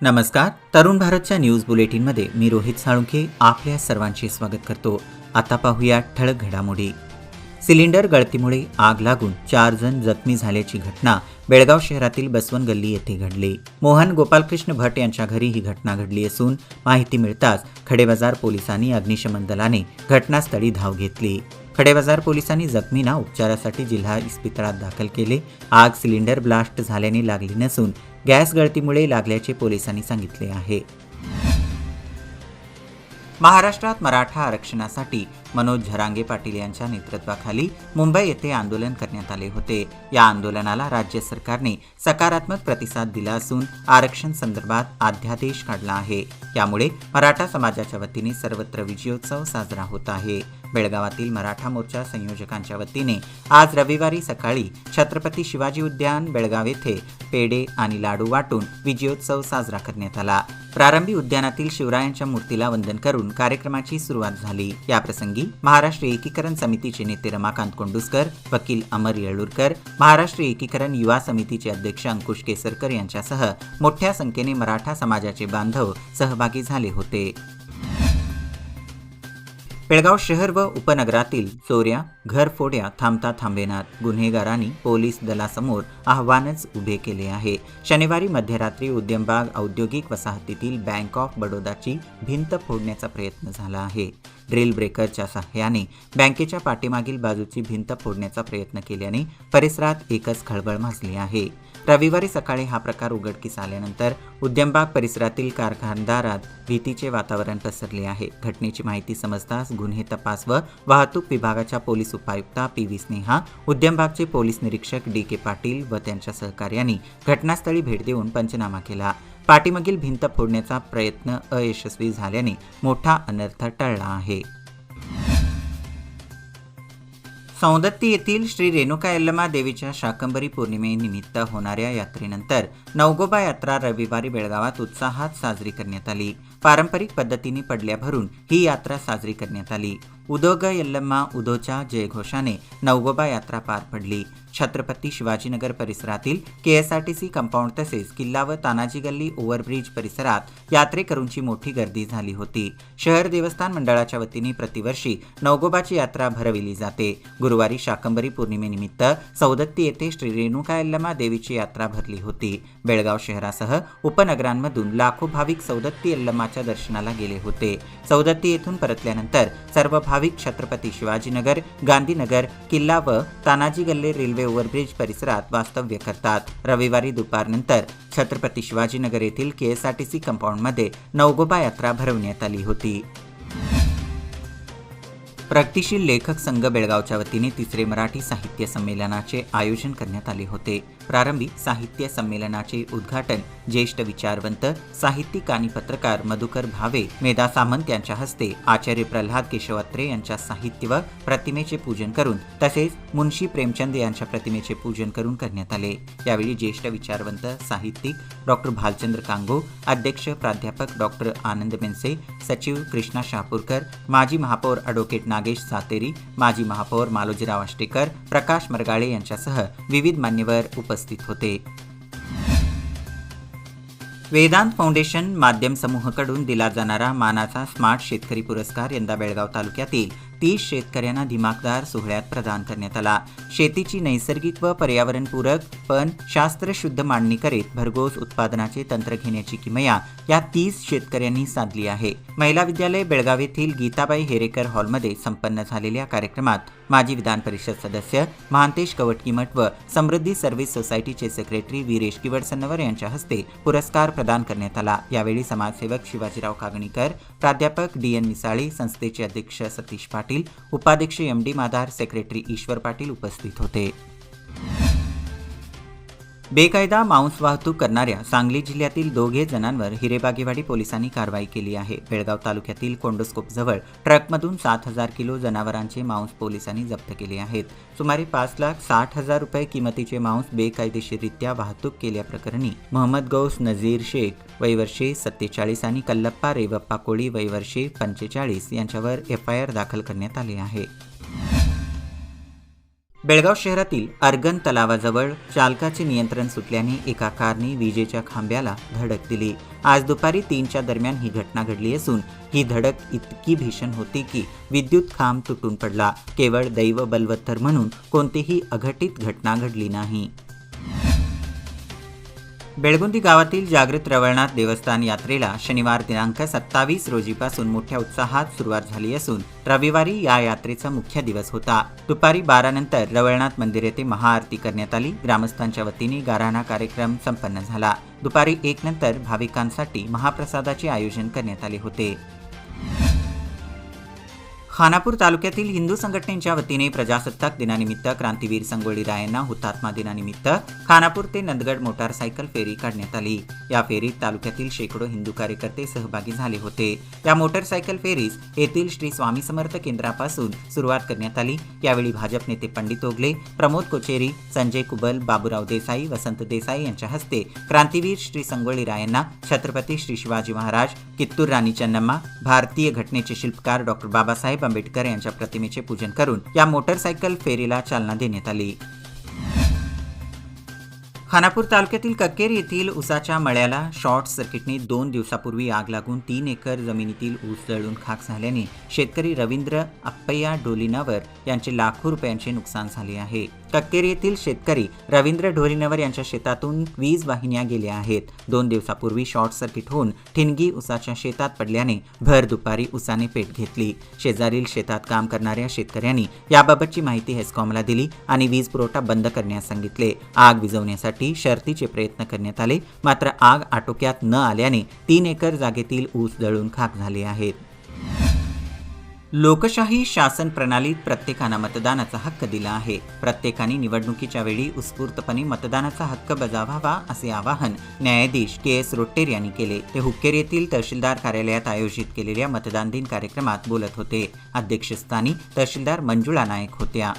नमस्कार. तरुण भारतच्या न्यूज बुलेटिनमध्ये मी रोहित साळुंखे आपल्या सर्वांचे स्वागत करतो. आता पाहूया ठळक घडामोडी. सिलेंडर गळतीमुळे आग लागून 4 जण जखमी झाल्याची घटना बेळगाव शहरातील बसवन गल्ली येथे घडली. मोहन गोपालकृष्ण भट यांच्या घरी ही घटना घडली असून माहिती मिळताच खडेबाजार पोलिसांनी अग्निशमन दलाने घटनास्थळी धाव घेतली. खडेबाजार पोलिसांनी जखमींना उपचारासाठी जिल्हा इस्पितळात दाखल केले. आग सिलेंडर ब्लास्ट झाल्याने लागली नसून गॅस गळतीमुळे लागल्याचे पोलिसांनी सांगितले आहे. महाराष्ट्रात मराठा आरक्षणासाठी मनोज झरांगे पाटील यांच्या नेतृत्वाखाली मुंबई येथे आंदोलन करण्यात आले होते. या आंदोलनाला राज्य सरकारने सकारात्मक प्रतिसाद दिला असून आरक्षण संदर्भात अध्यादेश काढला आहे. यामुळे मराठा समाजाच्या वतीने सर्वत्र विजयोत्सव साजरा होत आहे. बेळगावातील मराठा मोर्चा संयोजकांच्या वतीने आज रविवारी सकाळी छत्रपती शिवाजी उद्यान बेळगाव येथे पेढे आणि लाडू वाटून विजयोत्सव साजरा करण्यात आला. प्रारंभी उद्यानातील शिवरायांच्या मूर्तीला वंदन करून कार्यक्रमाची सुरुवात झाली. याप्रसंगी महाराष्ट्र एकीकरण समितीचे नेते रमाकांत कोंडुस्कर, वकील अमर येळुरकर, महाराष्ट्र एकीकरण युवा समितीचे अध्यक्ष अंकुश केसरकर यांच्यासह मोठ्या संख्येने मराठा समाजाचे बांधव सहभागी झाले होते. बेळगाव शहर व उपनगरातील चोऱ्या, घरफोड्या थांबता थांबेनात. गुन्हेगारांनी पोलीस दलासमोर आव्हानच उभे केले आहे. शनिवारी मध्यरात्री उद्यमबाग औद्योगिक वसाहतीतील बँक ऑफ बडोदाची भिंत फोडण्याचा प्रयत्न झाला आहे. ड्रिल ब्रेकरच्या सहाय्याने बँकेच्या पाठीमागील बाजूची भिंत फोडण्याचा प्रयत्न केल्याने परिसरात एकच खळबळ माजली आहे. रविवारी सकाळी हा प्रकार उघडकीस आल्यानंतर उद्यमबाग परिसरातील कारखानदारात भीतीचे वातावरण पसरले आहे. घटनेची माहिती समजताच गुन्हे तपास व वाहतूक विभागाच्या पोलीस उपायुक्ता पी.व्ही. स्नेहा, उद्यमबागचे पोलीस निरीक्षक डी.के. पाटील व त्यांच्या सहकार्यांनी घटनास्थळी भेट देऊन पंचनामा केला. पाठीमागील भिंत फोडण्याचा प्रयत्न अयशस्वी झाल्याने मोठा अनर्थ टळला आहे. सौंदत्ती येथील श्री रेणुका यल्लमा देवीच्या शाकंभरी पौर्णिमेनिमित्त होणाऱ्या यात्रेनंतर नवगोबा यात्रा रविवारी बेळगावात उत्साहात साजरी करण्यात आली. पारंपरिक पद्धतीने पडल्या भरून ही यात्रा साजरी करण्यात आली. उदो ग यल्लम्मा उदोच्या जयघोषाने नवगोबा यात्रा पार पडली. छत्रपती शिवाजीनगर परिसरातील KSRTC कंपाऊंड तसेच किल्ला व तानाजी गल्ली ओव्हरब्रिज परिसरात यात्रेकरूंची मोठी गर्दी झाली होती. शहर देवस्थान मंडळाच्या वतीने प्रतिवर्षी नवगोबाची यात्रा भरविली जाते. गुरुवारी शाकंभरी पौर्णिमेनिमित्त सौदत्ती येथे श्री रेणुका यल्लमा देवीची यात्रा भरली होती. बेळगाव शहरासह उपनगरांमधून लाखो भाविक सौदत्ती यल्लमाच्या दर्शनाला गेले होते. सौदत्ती येथून परतल्यानंतर सर्व भाविक छत्रपती शिवाजीनगर, गांधीनगर, किल्ला व तानाजी गल्ले रेल्वे ओव्हरब्रिज परिसरात वास्तव्य करतात. रविवारी दुपारनंतर छत्रपती शिवाजीनगर येथील KSRTC कंपाऊंडमध्ये नवगोबा यात्रा भरवण्यात आली होती. प्रगतिशील लेखक संघ बेळगावच्या वतीने तिसरे मराठी साहित्य संमेलनाचे आयोजन करण्यात आले होते. प्रारंभी साहित्य संमेलनाचे उद्घाटन ज्येष्ठ विचारवंत, साहित्यिक आणि पत्रकार मधुकर भावे, मेधा सामंत यांच्या हस्ते आचार्य प्रल्हाद केशव अत्रे यांच्या साहित्य व प्रतिमेचे पूजन करून तसेच मुन्शी प्रेमचंद यांच्या प्रतिमेचे पूजन करून करण्यात आले. यावेळी ज्येष्ठ विचारवंत, साहित्यिक डॉक्टर भालचंद्र कांगो, अध्यक्ष प्राध्यापक डॉक्टर आनंद मेनसे, सचिव कृष्णा शापूरकर, माजी महापौर ॲडव्होकेट नागेश सातेरी, माजी महापौर मालोजीराव आष्टेकर, प्रकाश मरगाळे यांच्यासह विविध मान्यवर उपस्थित होते. वेदांत फाउंडेशन माध्यम समूहाकडून दिला जाणारा मानाचा स्मार्ट शेतकरी पुरस्कार यंदा बेळगाव तालुक्यातील 30 शेतकऱ्यांना दिमाखदार सोहळ्यात प्रदान करण्यात आला. शेतीची नैसर्गिक व पर्यावरणपूरक पण शास्त्रशुद्ध मांडणी करीत भरघोस उत्पादनाचे तंत्र घेण्याची किमया या 30 शेतकऱ्यांनी साधली आहे. महिला विद्यालय बेळगाव येथील गीताबाई हेरेकर हॉलमध्ये संपन्न झालेल्या कार्यक्रमात माजी विधान परिषद सदस्य महांतेश कवटकीमठ व समृद्धी सर्व्हिस सोसायटीचे सेक्रेटरी वीरेश किवडसन्नवर यांच्या हस्ते पुरस्कार प्रदान करण्यात आला. यावेळी समाजसेवक शिवाजीराव कागणीकर, प्राध्यापक D.N. मिसाळे, संस्थेचे अध्यक्ष सतीश पाटील, उपाध्यक्ष MD माधार, सेक्रेटरी ईश्वर पाटील उपस्थित होते. बेकायदा मांस वाहतूक करणाऱ्या सांगली जिल्ह्यातील 2 जणांवर हिरेबागेवाडी पोलिसांनी कारवाई केली आहे. बेळगाव तालुक्यातील कोंडोस्कोपजवळ ट्रकमधून 7,000 किलो जनावरांचे मांस पोलिसांनी जप्त केले आहेत. सुमारे 5,60,000 रुपये किमतीचे मांस बेकायदेशीररित्या वाहतूक केल्याप्रकरणी मोहम्मद गौस नझीर शेख वयवर्षे 47 आणि कल्लप्पा रेवप्पा कोळी वयवर्षे 45 यांच्यावर FIR दाखल करण्यात आले आहे. बेळगाव शहरातील अर्गन तलावाजवळ चालकाचे नियंत्रण सुटल्याने एका कारने विजेच्या खांब्याला धडक दिली. आज दुपारी 3च्या दरम्यान ही घटना घडली असून ही धडक इतकी भीषण होती की विद्युत खांब तुटून पडला. केवळ दैव बलवत्तर म्हणून कोणतीही अघटित घटना घडली नाही. बेळगुंदी गावातील जागृत रवळनाथ देवस्थान यात्रेला शनिवार दिनांक 27 रोजीपासून मोठ्या उत्साहात सुरुवात झाली असून रविवारी या यात्रेचा मुख्य दिवस होता. दुपारी 12 नंतर रवळनाथ मंदिर येथे महाआरती करण्यात आली. ग्रामस्थांच्या वतीने गाराणा कार्यक्रम संपन्न झाला. दुपारी 1 नंतर भाविकांसाठी महाप्रसादाचे आयोजन करण्यात आले होते. खानापूर तालुक्यातील हिंदू संघटनेच्या वतीने प्रजासत्ताक दिनानिमित्त क्रांतीवीर संगोळी रायांना हुतात्मा दिनानिमित्त खानापूर ते नंदगड मोटारसायकल फेरी काढण्यात आली. या फेरीत तालुक्यातील शेकडो हिंदू कार्यकर्ते सहभागी झाले होते. या मोटारसायकल फेरीस येथील श्री स्वामी समर्थ केंद्रापासून सुरुवात करण्यात आली. यावेळी भाजप नेते पंडित ओगले, प्रमोद कोचेरी, संजय कुबल, बाबूराव देसाई, वसंत देसाई यांच्या हस्ते क्रांतीवीर श्री संगोळी रायांना छत्रपती श्री शिवाजी महाराज, कित्तूर राणी चन्नम्मा, भारतीय घटनेचे शिल्पकार डॉ. बाबासाहेब आंबेडकर यांच्या प्रतिमेचे पूजन करून या मोटारसायकल फेरीला चालना देण्यात आली. खानापूर तालुक्यातील कक्केर येथील ऊसाच्या मळ्याला शॉर्ट सर्किटने 2 दिवसापूर्वी आग लागून 3 एकर जमिनीतील ऊस जळून खाक झाल्याने शेतकरी रवींद्र अप्पय्या डोलिनवर यांचे लाखो रुपयांचे नुकसान झाले आहे. कक्केर येथील शेतकरी रवींद्र डोलिनवर यांच्या शेतातून वीज वाहिन्या गेल्या आहेत. 2 दिवसापूर्वी शॉर्ट सर्किट होऊन ठिणगी ऊसाच्या शेतात पडल्याने भर दुपारी ऊसाने पेट घेतली. शेजारील शेतात काम करणाऱ्या शेतकऱ्यांनी याबाबतची माहिती हेस्कॉमला दिली आणि वीज पुरवठा बंद करण्यास सांगितले. आग विझवण्यासाठी शर्थीचे प्रयत्न करण्यात आले, मात्र आग आटोक्यात न आल्याने 3 एकर जागेतील ऊस जळून खाक झाले आहेत. लोकशाही शासन प्रणालीत प्रत्येकानं मतदानाचा हक्क दिला आहे. प्रत्येकाने निवडणुकीच्या वेळी उत्स्फूर्तपणे मतदानाचा हक्क बजावावा असे आवाहन न्यायाधीश KS रोट्टेर यांनी केले. ते हुक्केर येथील तहसीलदार कार्यालयात आयोजित केलेल्या मतदान दिन कार्यक्रमात बोलत होते. अध्यक्षस्थानी तहसीलदार मंजुळा नायक होत्या.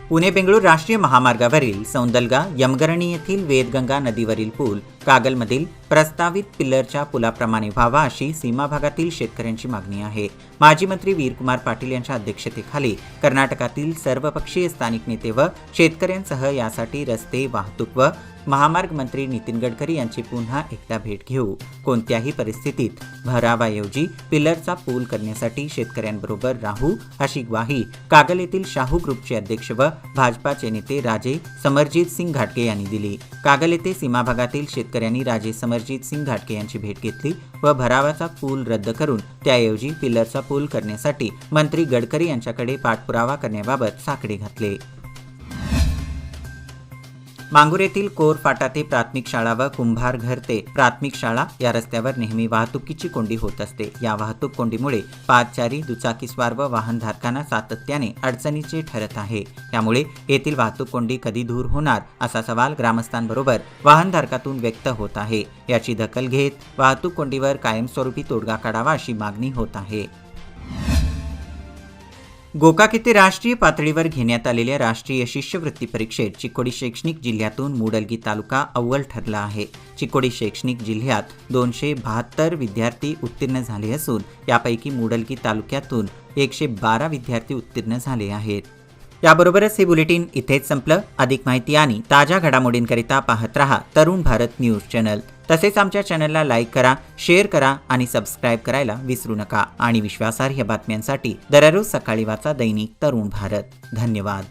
पुणे बेंगळूर राष्ट्रीय महामार्गावरील सौंदलगा यमगरणी येथील वेदगंगा नदीवरील पूल कागलमधील प्रस्तावित पिल्लरच्या पुलाप्रमाणे व्हावा अशी सीमा भागातील शेतकऱ्यांची मागणी आहे. माजी मंत्री वीरकुमार पाटील यांच्या अध्यक्षतेखाली कर्नाटकातील सर्वपक्षीय स्थानिक नेते व शेतकऱ्यांसह यासाठी रस्ते, वाहतूक व महामार्ग मंत्री नितीन गडकरी यांची पुन्हा एकदा भेट घेऊ. कोणत्याही परिस्थितीत भरावाऐवजी पिल्लरचा पूल करण्यासाठी शेतकऱ्यांबरोबर राहू अशी ग्वाही कागल येथील शाहू ग्रुपचे अध्यक्ष व भाजपाचे नेते राजे समरजीत सिंग घाटगे यांनी दिली. कागल येथे सीमा भागातील शेतकऱ्यांनी राजे समरजीत सिंग घाटगे यांची भेट घेतली व भरावाचा पूल रद्द करून त्याऐवजी पिल्लरचा पूल करण्यासाठी मंत्री गडकरी यांच्याकडे पाठपुरावा करण्याबाबत साकडे घातले. मांगूर येथील कोर फाटा ते प्राथमिक शाळा व कुंभार घर ते प्राथमिक शाळा या रस्त्यावर नेहमी वाहतुकीची कोंडी होत असते. या वाहतूक कोंडीमुळे पादचारी, दुचाकीस्वार व वाहनधारकांना सातत्याने अडचणीचे ठरत आहे. त्यामुळे येथील वाहतूक कोंडी कधी दूर होणार असा सवाल ग्रामस्थांबरोबर वाहनधारकातून व्यक्त होत आहे. याची दखल घेत वाहतूक कोंडीवर कायमस्वरूपी तोडगा काढावा अशी मागणी होत आहे. गोकाक येथे राष्ट्रीय पातळीवर घेण्यात आलेल्या राष्ट्रीय शिष्यवृत्ती परीक्षेत चिकोडी शैक्षणिक जिल्ह्यातून मुडलगी तालुका अव्वल ठरला आहे. चिकोडी शैक्षणिक जिल्ह्यात 272 विद्यार्थी उत्तीर्ण झाले असून यापैकी मुडलगी तालुक्यातून 112 विद्यार्थी उत्तीर्ण झाले आहेत. याबरोबरच हे बुलेटिन इथेच संपलं. अधिक माहिती आणि ताज्या घडामोडींकरिता पाहत रहा तरुण भारत न्यूज चॅनल. तसेच आमच्या चॅनलला लाईक करा, शेअर करा आणि सबस्क्राईब करायला विसरू नका. आणि विश्वासार्ह बातम्यांसाठी दररोज सकाळी वाचा दैनिक तरुण भारत. धन्यवाद.